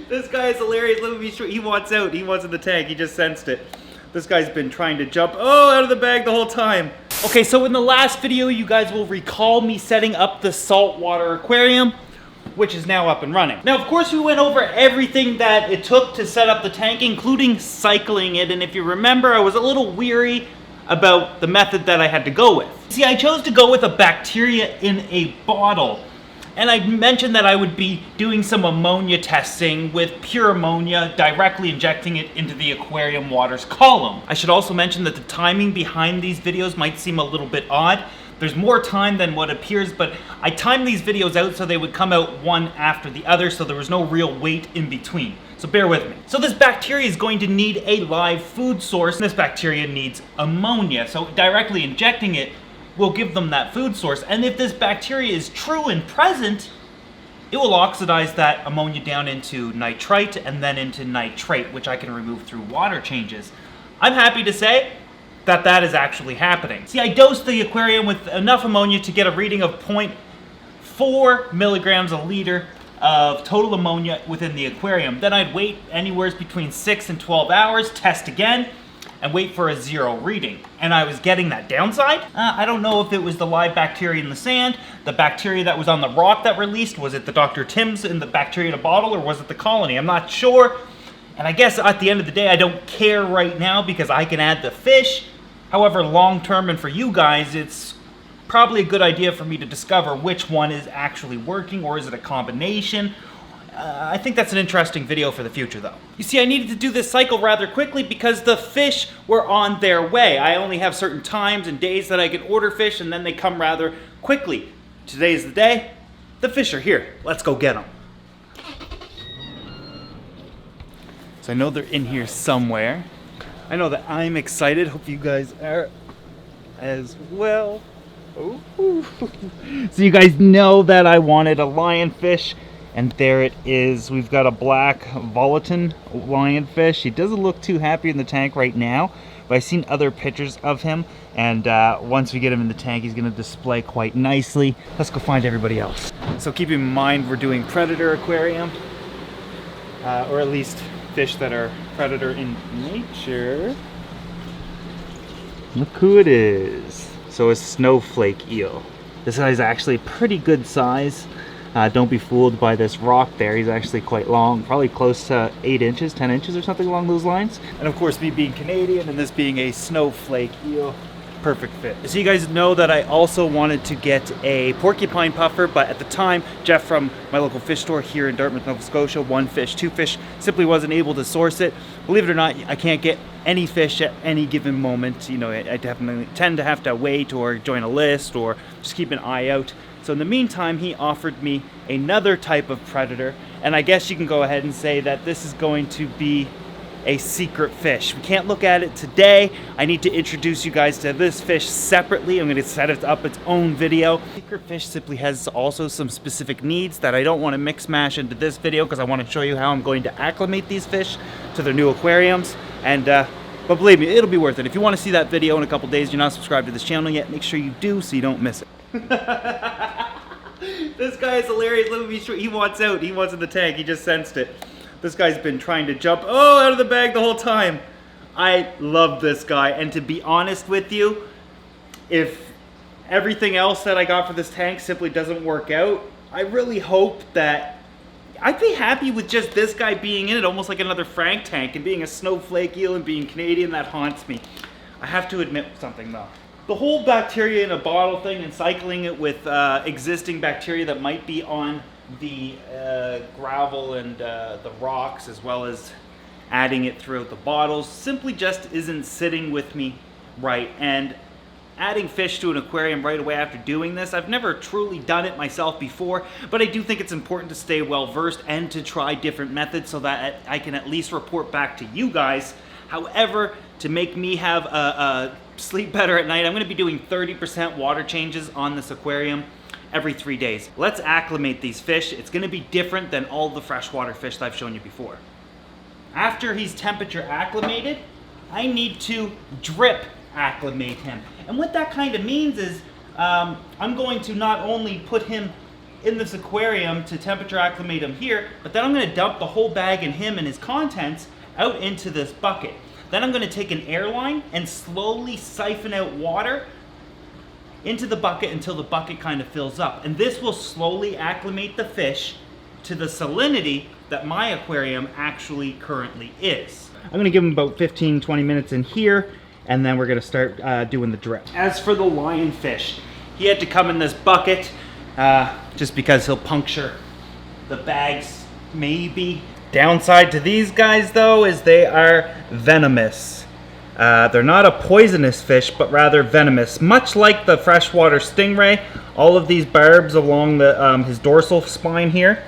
This guy is hilarious. Let me be sure. He wants out. He wants in the tank. He just sensed it. This guy's been trying to jump out of the bag the whole time. Okay, so in the last video, you guys will recall me setting up the saltwater aquarium, which is now up and running. Now, of course, we went over everything that it took to set up the tank, including cycling it. And if you remember, I was a little weary about the method that I had to go with. See, I chose to go with a bacteria in a bottle. And I mentioned that I would be doing some ammonia testing with pure ammonia, directly injecting it into the aquarium water's column. I should also mention that the timing behind these videos might seem a little bit odd. There's more time than what appears, but I timed these videos out so they would come out one after the other, so there was no real wait in between. So bear with me. So this bacteria is going to need a live food source. This bacteria needs ammonia, so directly injecting it will give them that food source. And if this bacteria is true and present, it will oxidize that ammonia down into nitrite and then into nitrate, which I can remove through water changes. I'm happy to say that that is actually happening. See, I dosed the aquarium with enough ammonia to get a reading of 0.4 milligrams a liter of total ammonia within the aquarium. Then I'd wait anywhere between 6 and 12 hours, test again, and wait for a 0 reading. And I was getting that downside. I don't know if it was the live bacteria in the sand, the bacteria that was on the rock that released, was it the Dr. Tim's in the bacteria in a bottle, or was it the colony? I'm not sure. And I guess at the end of the day, I don't care right now because I can add the fish. However, long term and for you guys, it's probably a good idea for me to discover which one is actually working, or is it a combination? I think that's an interesting video for the future though. You see, I needed to do this cycle rather quickly because the fish were on their way. I only have certain times and days that I can order fish, and then they come rather quickly. Today's the day. The fish are here. Let's go get them. So I know they're in here somewhere. I know that I'm excited. Hope you guys are as well. Ooh. So you guys know that I wanted a lionfish, and there it is. We've got a black Volaton lionfish. He doesn't look too happy in the tank right now, but I've seen other pictures of him, and once we get him in the tank, he's gonna display quite nicely. Let's go find everybody else. So keep in mind, we're doing predator aquarium, or at least fish that are predator in nature. Look who it is. So a snowflake eel. This guy's actually pretty good size. Don't be fooled by this rock there. He's actually quite long, probably close to 8 inches, 10 inches or something along those lines. And of course, me being Canadian and this being a snowflake eel, perfect fit. So you guys know that I also wanted to get a porcupine puffer, but at the time, Jeff from my local fish store here in Dartmouth, Nova Scotia, 1 fish, 2 fish, simply wasn't able to source it. Believe it or not, I can't get any fish at any given moment. You know, I definitely tend to have to wait or join a list or just keep an eye out. So in the meantime, he offered me another type of predator, and I guess you can go ahead and say that this is going to be a secret fish. We can't look at it today. I need to introduce you guys to this fish separately. I'm going to set it up its own video. Secret fish simply has also some specific needs that I don't want to mix mash into this video because I want to show you how I'm going to acclimate these fish to their new aquariums. And but believe me, it'll be worth it. If you want to see that video in a couple days, you're not subscribed to this channel yet, make sure you do so you don't miss it. This guy is hilarious. Let me be sure. He wants out. He wants in the tank. He just sensed it. This guy's been trying to jump out of the bag the whole time. I love this guy. And to be honest with you, if everything else that I got for this tank simply doesn't work out, I really hope that I'd be happy with just this guy being in it, almost like another Frank tank, and being a snowflake eel and being Canadian, that haunts me. I have to admit something though. The whole bacteria in a bottle thing and cycling it with existing bacteria that might be on the gravel and the rocks, as well as adding it throughout the bottles, simply just isn't sitting with me right. And adding fish to an aquarium right away after doing this, I've never truly done it myself before, but I do think it's important to stay well versed and to try different methods so that I can at least report back to you guys. However, to make me have a sleep better at night, I'm going to be doing 30% water changes on this aquarium every 3 days. Let's acclimate these fish. It's going to be different than all the freshwater fish that I've shown you before. After he's temperature acclimated, I need to drip acclimate him. And what that kind of means is I'm going to not only put him in this aquarium to temperature acclimate him here, but then I'm gonna dump the whole bag and him and his contents out into this bucket. Then I'm gonna take an air line and slowly siphon out water into the bucket until the bucket kind of fills up. And this will slowly acclimate the fish to the salinity that my aquarium actually currently is. I'm gonna give him about 15-20 minutes in here, and then we're gonna start doing the drip. As for the lionfish, he had to come in this bucket just because he'll puncture the bags, maybe. Downside to these guys though is they are venomous. They're not a poisonous fish, but rather venomous. Much like the freshwater stingray, all of these barbs along his dorsal spine here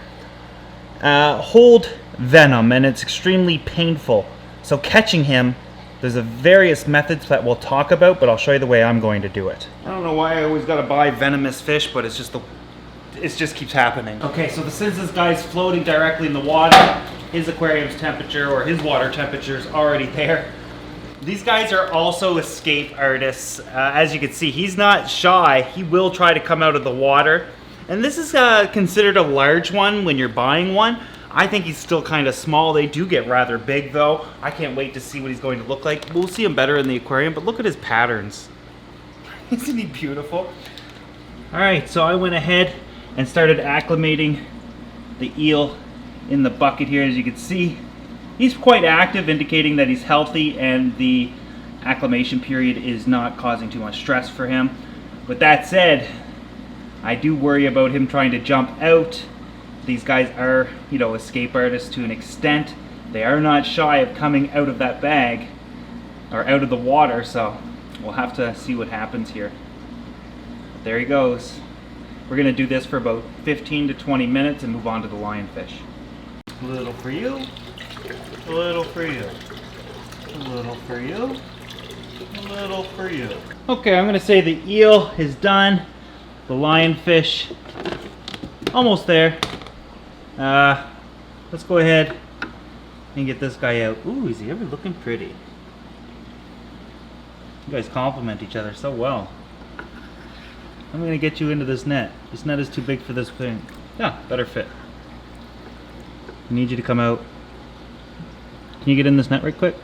hold venom, and it's extremely painful. So catching him, there's various methods that we'll talk about, but I'll show you the way I'm going to do it. I don't know why I always gotta buy venomous fish, but it just keeps happening. Okay, so since this guy's floating directly in the water, his aquarium's temperature or his water temperature is already there. These guys are also escape artists. As you can see, he's not shy. He will try to come out of the water. And this is considered a large one when you're buying one. I think he's still kind of small. They do get rather big though. I can't wait to see what he's going to look like. We'll see him better in the aquarium, but look at his patterns. Isn't he beautiful? All right, so I went ahead and started acclimating the eel in the bucket here. As you can see, he's quite active, indicating that he's healthy and the acclimation period is not causing too much stress for him. With that said, I do worry about him trying to jump out. These guys are, escape artists to an extent. They are not shy of coming out of that bag or out of the water, so we'll have to see what happens here. But there he goes. We're gonna do this for about 15 to 20 minutes and move on to the lionfish. A little for you, a little for you, a little for you, a little for you. Okay, I'm gonna say the eel is done. The lionfish, almost there. Let's go ahead and get this guy out. Ooh, is he ever looking pretty? You guys complement each other so well. I'm gonna get you into this net. This net is too big for this thing. Yeah, better fit. I need you to come out. Can you get in this net right quick?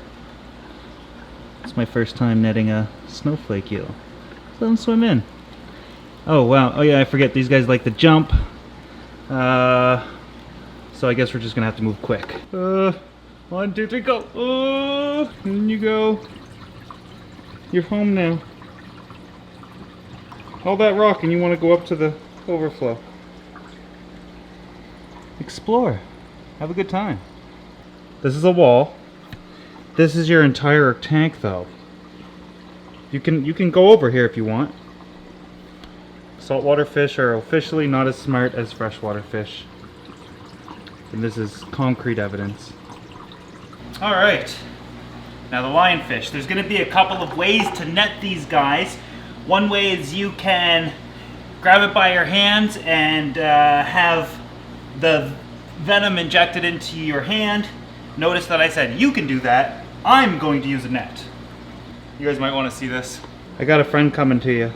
It's my first time netting a snowflake eel. Let him swim in. Oh wow, oh yeah, I forget, these guys like to jump. So I guess we're just gonna have to move quick. 1, 2, 3, go! Oh, in you go. You're home now. Hold that rock and you want to go up to the overflow. Explore. Have a good time. This is a wall. This is your entire tank though. You can go over here if you want. Saltwater fish are officially not as smart as freshwater fish. And this is concrete evidence. Alright. Now the lionfish. There's going to be a couple of ways to net these guys. One way is you can grab it by your hands and have the venom injected into your hand. Notice that I said you can do that. I'm going to use a net. You guys might want to see this. I got a friend coming to you.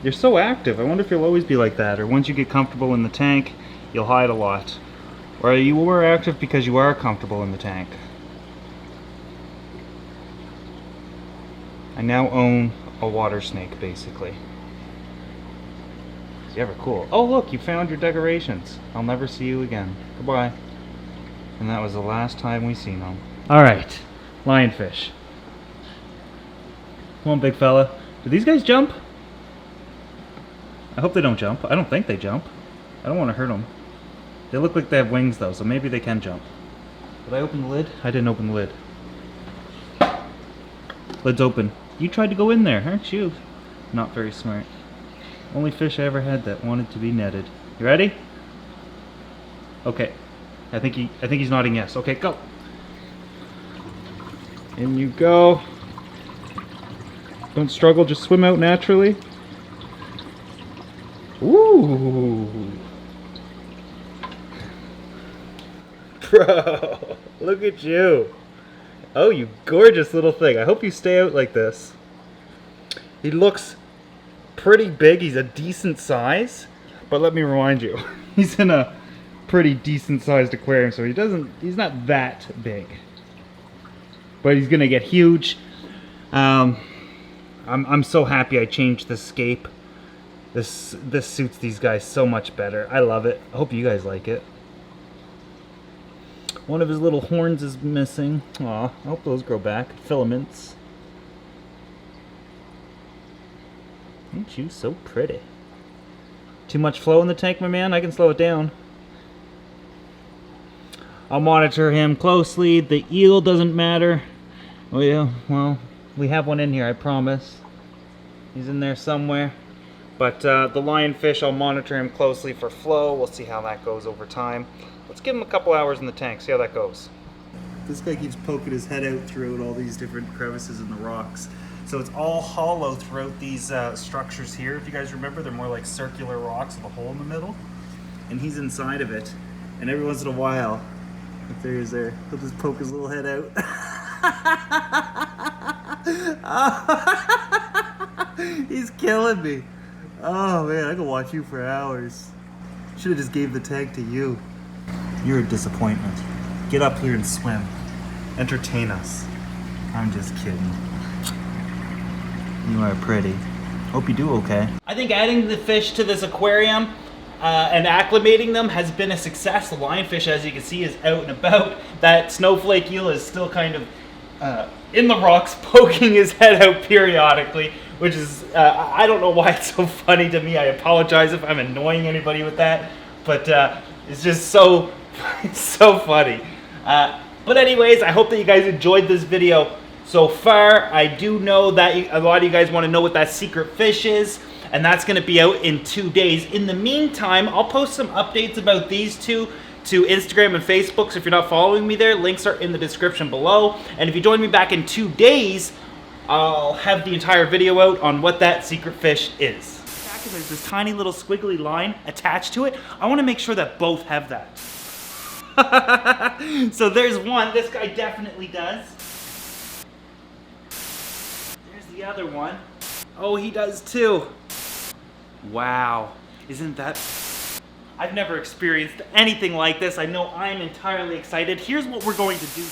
You're so active. I wonder if you'll always be like that, or once you get comfortable in the tank, you'll hide a lot. Or you were active because you are comfortable in the tank. I now own a water snake, basically. Is ever cool? Oh look, you found your decorations. I'll never see you again. Goodbye. And that was the last time we seen them. Alright, lionfish. Come on, big fella. Do these guys jump? I hope they don't jump. I don't think they jump. I don't want to hurt them. They look like they have wings though, so maybe they can jump. Did I open the lid? I didn't open the lid. Lid's open. You tried to go in there, aren't you? Not very smart. Only fish I ever had that wanted to be netted. You ready? Okay. I think he's nodding yes. Okay, go. In you go. Don't struggle, just swim out naturally. Ooh. Bro, look at you. Oh, you gorgeous little thing. I hope you stay out like this. He looks pretty big. He's a decent size. But let me remind you, he's in a pretty decent sized aquarium, so he's not that big. But he's gonna get huge. I'm so happy I changed the scape. This suits these guys so much better. I love it. I hope you guys like it. One of his little horns is missing. Aw, I hope those grow back. Filaments. Ain't you so pretty? Too much flow in the tank, my man? I can slow it down. I'll monitor him closely. The eel doesn't matter. Oh yeah, well, we have one in here, I promise. He's in there somewhere. But the lionfish, I'll monitor him closely for flow. We'll see how that goes over time. Let's give him a couple hours in the tank, see how that goes. This guy keeps poking his head out throughout all these different crevices in the rocks. So it's all hollow throughout these structures here. If you guys remember, they're more like circular rocks with a hole in the middle. And he's inside of it. And every once in a while, if there he is there, he'll just poke his little head out. He's killing me. Oh man, I could watch you for hours. Should have just gave the tag to you. You're a disappointment. Get up here and swim. Entertain us. I'm just kidding. You are pretty. Hope you do okay. I think adding the fish to this aquarium and acclimating them has been a success. The lionfish, as you can see, is out and about. That snowflake eel is still kind of in the rocks, poking his head out periodically, which is, I don't know why it's so funny to me. I apologize if I'm annoying anybody with that, but it's just so, it's so funny. But anyways, I hope that you guys enjoyed this video so far. I do know that a lot of you guys want to know what that secret fish is, and that's going to be out in 2 days. In the meantime, I'll post some updates about these two to Instagram and Facebook, so if you're not following me there, links are in the description below. And if you join me back in 2 days, I'll have the entire video out on what that secret fish is. There's this tiny little squiggly line attached to it. I want to make sure that both have that. So there's one. This guy definitely does. There's the other one. Oh, he does too. Wow. Isn't that... I've never experienced anything like this. I know I'm entirely excited. Here's what we're going to do.